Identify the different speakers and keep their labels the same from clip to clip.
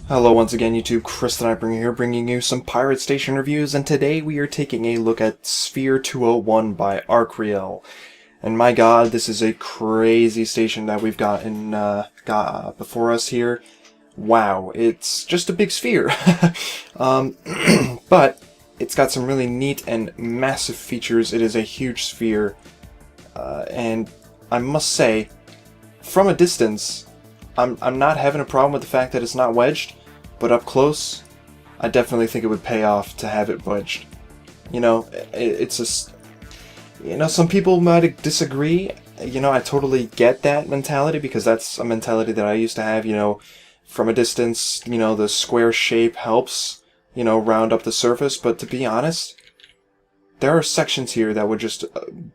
Speaker 1: Hello once again YouTube, Chris the Nightbringer here bringing you some Pirate Station reviews, and today we are taking a look at Sphere 201 by Arcriel. And my god, this is a crazy station that we've got before us here. Wow, it's just a big sphere. But it's got some really neat and massive features. It is a huge sphere, and I must say, from a distance, I'm not having a problem with the fact that it's not wedged, but up close, I definitely think it would pay off to have it wedged. You know, it's just, some people might disagree. I totally get that mentality because that's a mentality that I used to have. From a distance, the square shape helps, round up the surface. But to be honest, there are sections here that would just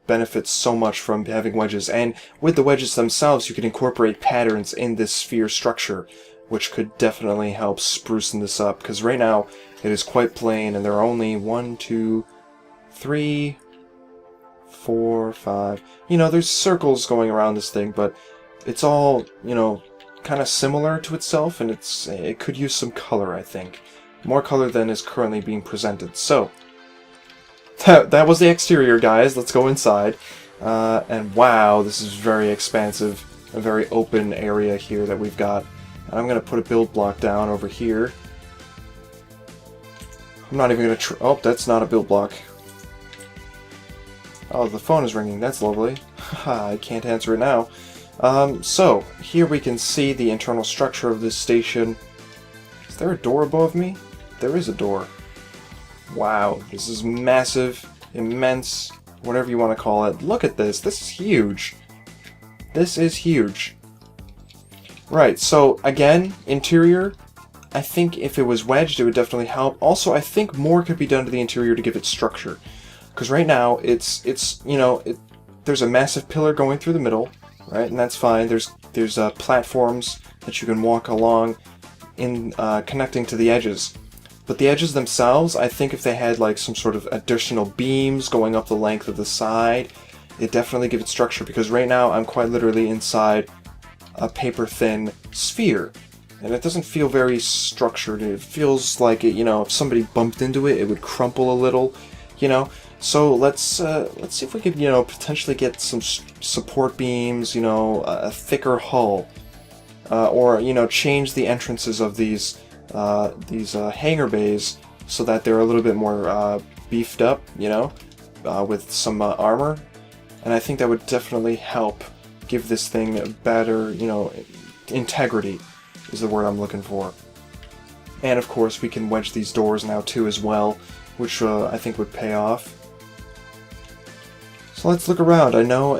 Speaker 1: benefit so much from having wedges, and with the wedges themselves you can incorporate patterns in this sphere structure, which could definitely help sprucing this up, because right now it is quite plain and there are only 1, 2, 3, 4, 5, there's circles going around this thing, but it's all, kind of similar to itself, and it could use some color, I think. More color than is currently being presented. So that was the exterior, guys. Let's go inside. And wow, this is very expansive, a very open area here that we've got. I'm going to put a build block down over here. I'm not even going to oh, that's not a build block. Oh, the phone is ringing. That's lovely. I can't answer it now. So, here we can see the internal structure of this station. Is there a door above me? There is a door. Wow, this is massive, immense, whatever you want to call it. Look at this. This is huge. This is huge. Right, so again, interior, I think if it was wedged, it would definitely help. Also, I think more could be done to the interior to give it structure. Because right now, there's a massive pillar going through the middle, right, and that's fine. There's platforms that you can walk along in connecting to the edges. But the edges themselves, I think if they had like some sort of additional beams going up the length of the side, it definitely gives it structure, because right now I'm quite literally inside a paper-thin sphere. And it doesn't feel very structured. It feels like, if somebody bumped into it, it would crumple a little, So let's see if we could, potentially get some support beams, a thicker hull, or, change the entrances of these hangar bays so that they're a little bit more beefed up, with some armor, and I think that would definitely help give this thing a better, integrity is the word I'm looking for. And of course we can wedge these doors now too as well, which I think would pay off. So let's look around. I know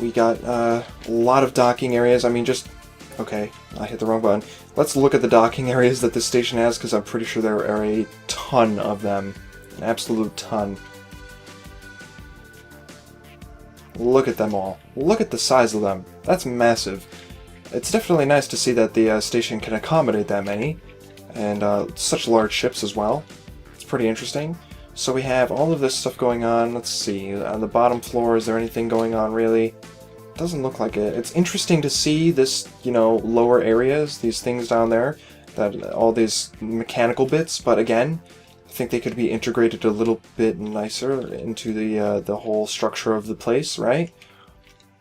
Speaker 1: we got a lot of docking areas. I mean, okay, I hit the wrong button. Let's look at the docking areas that this station has, because I'm pretty sure there are a ton of them. An absolute ton. Look at them all. Look at the size of them. That's massive. It's definitely nice to see that the station can accommodate that many, and such large ships as well. It's pretty interesting. So we have all of this stuff going on. Let's see, on the bottom floor, is there anything going on really? Doesn't look like it. It's interesting to see this, lower areas, these things down there, all these mechanical bits, but again, I think they could be integrated a little bit nicer into the whole structure of the place, right?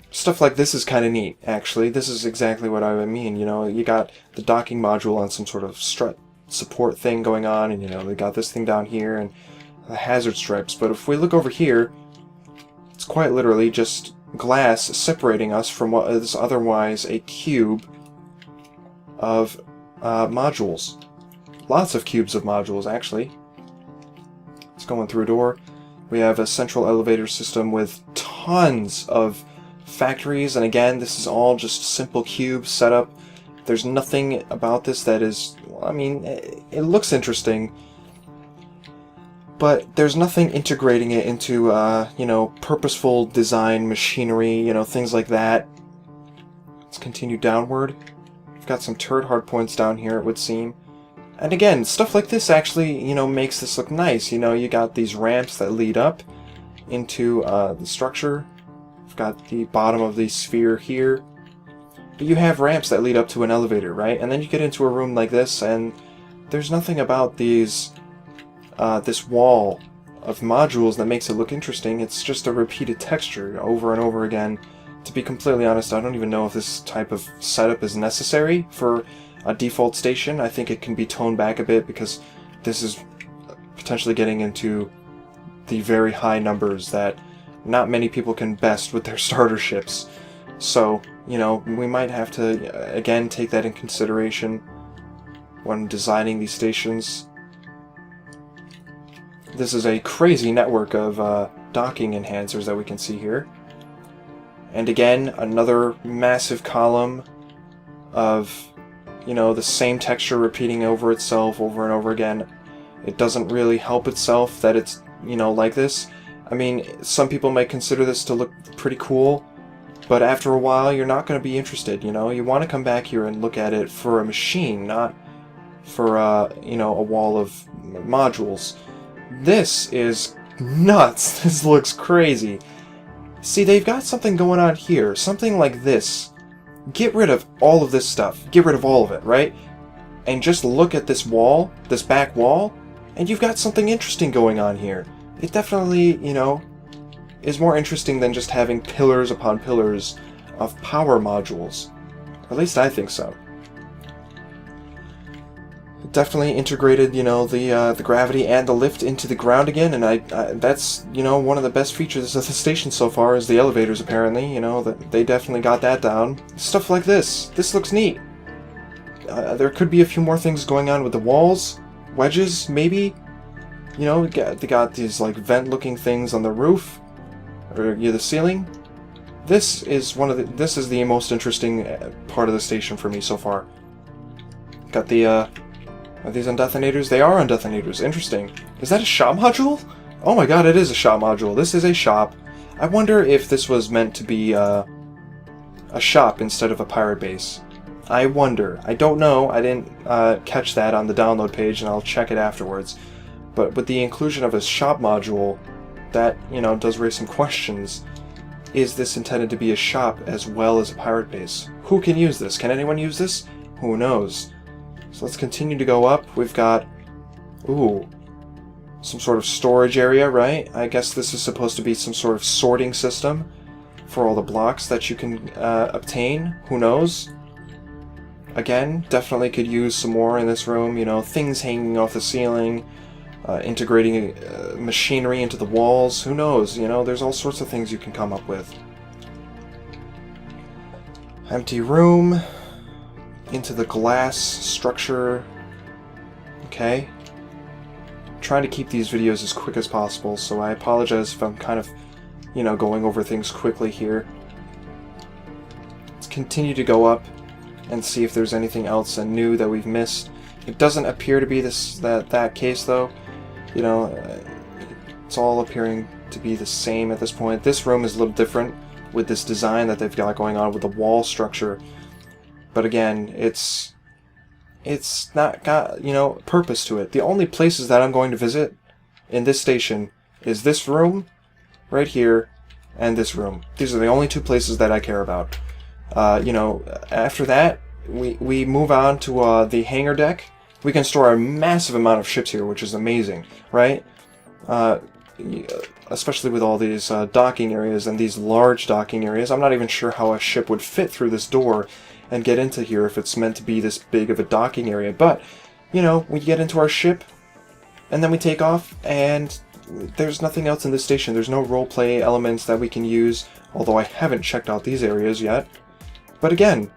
Speaker 1: Stuff like this is kind of neat, actually. This is exactly what I mean, you got the docking module on some sort of strut support thing going on, and they got this thing down here, and the hazard stripes, but if we look over here, it's quite literally just glass separating us from what is otherwise a cube of modules. Lots of cubes of modules, actually. It's going through a door. We have a central elevator system with tons of factories, and again, this is all just simple cube setup. There's nothing about this that is, I mean, it looks interesting, but there's nothing integrating it into, purposeful design machinery, things like that. Let's continue downward. We've got some turret hardpoints down here, it would seem. And again, stuff like this actually, makes this look nice. You got these ramps that lead up into the structure. We've got the bottom of the sphere here. but you have ramps that lead up to an elevator, right? And then you get into a room like this, and there's nothing about these this wall of modules that makes it look interesting. It's just a repeated texture over and over again. To be completely honest, I don't even know if this type of setup is necessary for a default station. I think it can be toned back a bit because this is potentially getting into the very high numbers that not many people can best with their starter ships. So, you know, we might have to, again, take that in consideration when designing these stations. This is a crazy network of docking enhancers that we can see here. And again, another massive column of, you know, the same texture repeating over itself over and over again. It doesn't really help itself that it's, you know, like this. I mean, some people might consider this to look pretty cool, but after a while you're not going to be interested, you know? You want to come back here and look at it for a machine, not for, you know, a wall of modules. This is nuts. This looks crazy. See, they've got something going on here, something like this. Get rid of all of this stuff. Get rid of all of it, right? And just look at this wall, this back wall, and you've got something interesting going on here. It definitely, you know, is more interesting than just having pillars upon pillars of power modules. Or at least I think so. It definitely integrated, you know, the gravity and the lift into the ground again, and I that's, you know, one of the best features of the station so far is the elevators, apparently. You know, that they definitely got that down. Stuff like this. This looks neat. There could be a few more things going on with the walls. Wedges, maybe? You know, they got these, like, vent-looking things on the roof. Or near the ceiling. This is this is the most interesting part of the station for me so far. Got the, are these undetonators? They are undetonators. Interesting. Is that a shop module? Oh my god, it is a shop module. This is a shop. I wonder if this was meant to be, a shop instead of a pirate base. I wonder. I don't know. I didn't catch that on the download page, and I'll check it afterwards. But with the inclusion of a shop module, that, you know, does raise some questions. Is this intended to be a shop as well as a pirate base? Who can use this? Can anyone use this? Who knows? So let's continue to go up. We've got, ooh, some sort of storage area, right? I guess this is supposed to be some sort of sorting system for all the blocks that you can obtain. Who knows? Again, definitely could use some more in this room, you know, things hanging off the ceiling, integrating machinery into the walls. Who knows? You know, there's all sorts of things you can come up with. Empty room. Into the glass structure. Okay. I'm trying to keep these videos as quick as possible, so I apologize if I'm kind of, you know, going over things quickly here. Let's continue to go up and see if there's anything else and new that we've missed. It doesn't appear to be that case, though. You know, it's all appearing to be the same at this point. This room is a little different with this design that they've got going on with the wall structure. But again, it's not got, you know, purpose to it. The only places that I'm going to visit in this station is this room, right here, and this room. These are the only two places that I care about. You know, after that, we move on to the hangar deck. We can store a massive amount of ships here, which is amazing, right? Especially with all these docking areas and these large docking areas. I'm not even sure how a ship would fit through this door and get into here if it's meant to be this big of a docking area. But, you know, we get into our ship, and then we take off, and there's nothing else in this station. There's no roleplay elements that we can use, although I haven't checked out these areas yet. But again,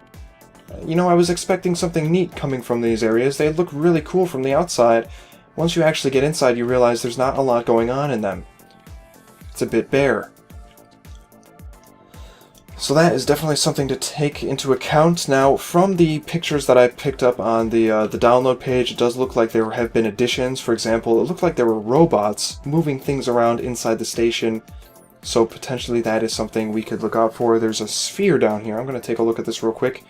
Speaker 1: you know, I was expecting something neat coming from these areas. They look really cool from the outside. Once you actually get inside, you realize there's not a lot going on in them. It's a bit bare. So that is definitely something to take into account. Now, from the pictures that I picked up on the download page, it does look like there have been additions. For example, it looked like there were robots moving things around inside the station. So potentially that is something we could look out for. There's a sphere down here. I'm going to take a look at this real quick.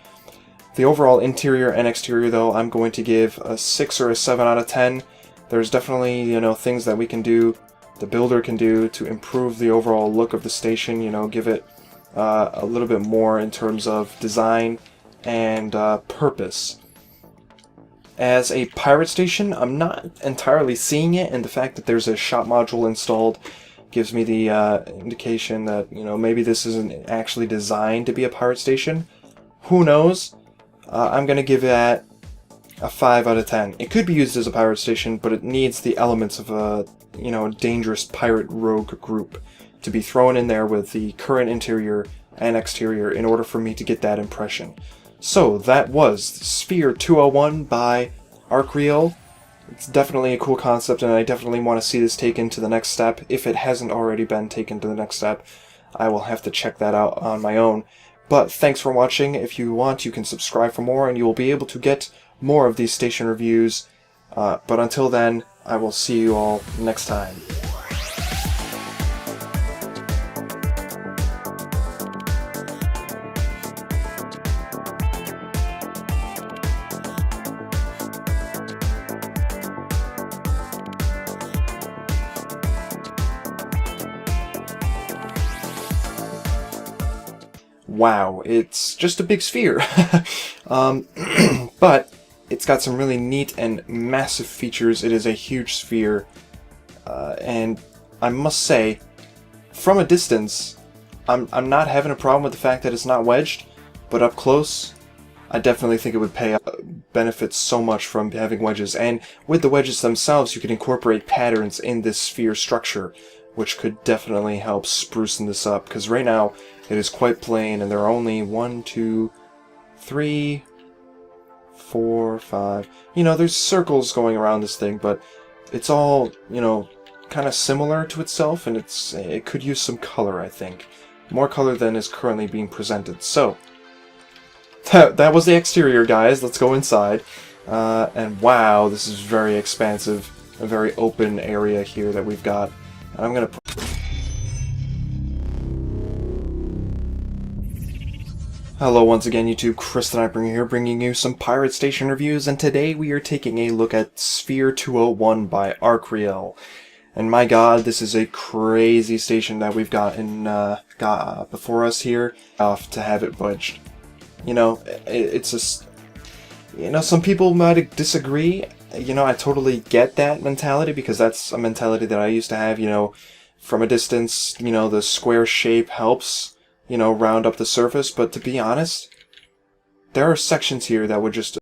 Speaker 1: The overall interior and exterior, though, I'm going to give a 6 or a 7 out of 10. There's definitely, you know, things that we can do, the builder can do to improve the overall look of the station, you know, give it a little bit more in terms of design and purpose. As a pirate station, I'm not entirely seeing it, and the fact that there's a shop module installed gives me the indication that, you know, maybe this isn't actually designed to be a pirate station. Who knows? I'm going to give that a 5 out of 10. It could be used as a pirate station, but it needs the elements of a, you know, dangerous pirate rogue group to be thrown in there with the current interior and exterior in order for me to get that impression. So that was Sphere 201 by Arcreal. It's definitely a cool concept, and I definitely want to see this taken to the next step. If it hasn't already been taken to the next step, I will have to check that out on my own. But thanks for watching. If you want, you can subscribe for more, and you will be able to get more of these station reviews. But until then, I will see you all next time. Wow, it's just a big sphere. But it's got some really neat and massive features. It is a huge sphere, and I must say, from a distance, I'm not having a problem with the fact that it's not wedged, but up close, I definitely think it would benefit so much from having wedges. And with the wedges themselves, you can incorporate patterns in this sphere structure, which could definitely help sprucing this up, because right now it is quite plain, and there are only 1, 2, 3, 4, 5. You know, there's circles going around this thing, but it's all, you know, kind of similar to itself, and it could use some color, I think. More color than is currently being presented. So, that was the exterior, guys. Let's go inside. And wow, this is very expansive, a very open area here that we've got. And I'm gonna Hello once again, YouTube. Chris the Nightbringer here, bringing you some Pirate Station reviews, and today we are taking a look at Sphere 201 by Arcreal. And my god, this is a crazy station that we've got before us here, to have it budged. You know, it's just, you know, some people might disagree. You know, I totally get that mentality, because that's a mentality that I used to have. You know, from a distance, you know, the square shape helps, you know, round up the surface, but to be honest, there are sections here that would just